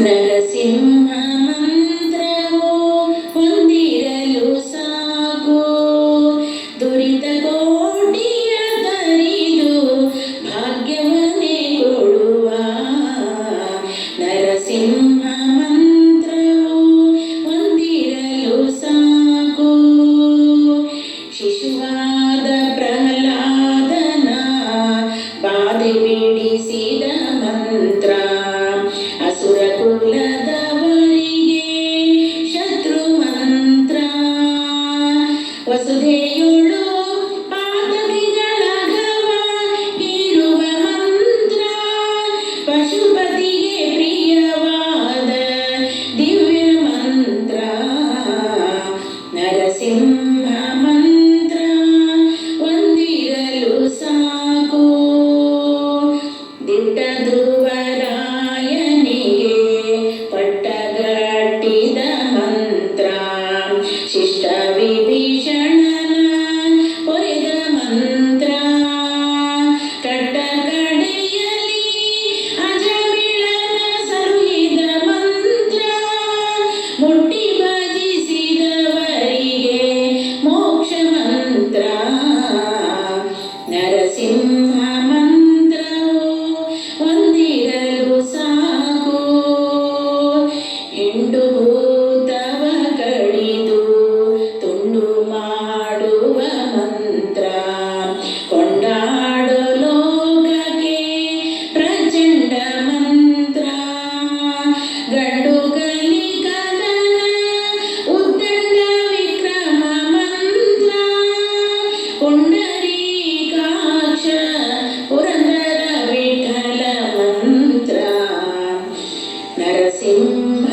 ನರಸಿಂಹ ಮಂತ್ರವು ಹೊಂದಿರಲು ಸಾಕು, ದುರಿತ ಕೋಟಿಯ ತರಿದು ಭಾಗ್ಯವನ್ನೇ ಕೊಡುವ. ನರಸಿಂಹ ಮಂತ್ರವು ಹೊಂದಿರಲು ಸಾಕು. ಶಿಶುವಾದ ಪ್ರಹ್ಲಾದನ ಬಾಧೆ ಬಿಡಿಸಿದ ಮಂತ್ರ, ಅಸುರ ಕುಲದವರಿಗೆ ಶತ್ರು ಮಂತ್ರ. ವಸುಧೆಯುಳು ಪಾತಕಿಗಳ ಘವ ಹೀರುವ ಮಂತ್ರ, ಪಶುಪತಿಗೆ ಪ್ರಿಯವಾದ ದಿವ್ಯ ಮಂತ್ರ. ನರಸಿಂಹ ಮಂತ್ರ ಒಂದಿರಲು ಸಾಕು. ದಿಟ್ಟ ಧ್ರುವರಾಯನಿಗೆ ಪಟ್ಟಗಟ್ಟಿದ ಮಂತ್ರ, ಶಿಷ್ಟ ವಿಭೀಷಣನ ಹೊರೆದ ಮಂತ್ರ. ಕಟ್ಟಕಡೆಯಲ್ಲಿ ಅಜಮಿಳನ ಸರುಹಿದ ಮಂತ್ರ, ಮುಟ್ಟಿ ಭಜಿಸಿದವರಿಗೆ ಮೋಕ್ಷ ಮಂತ್ರ. ನರಸಿಂಹ ಮಂತ್ರವು ಒಂದಿರಲು ಸಾಕು. ಹಿಂಡು ಭೂತವ ಕಡಿದು ತುಂಡು ಮಾಡುವ ಮಂತ್ರ, ಕೊಂಡಾಡೋ ಲೋಕಕ್ಕೆ ಪ್ರಚಂಡ ಮಂತ್ರ. ಗಂಡು ಗಲಿ ಕದನ ಉದ್ದಂಡ ವಿಕ್ರಮ ಮಂತ್ರ, ಪುಂಡರೀಕಾಕ್ಷ ಪುರಂದರ ವಿಠಲ ಮಂತ್ರ. ನರಸಿಂಹ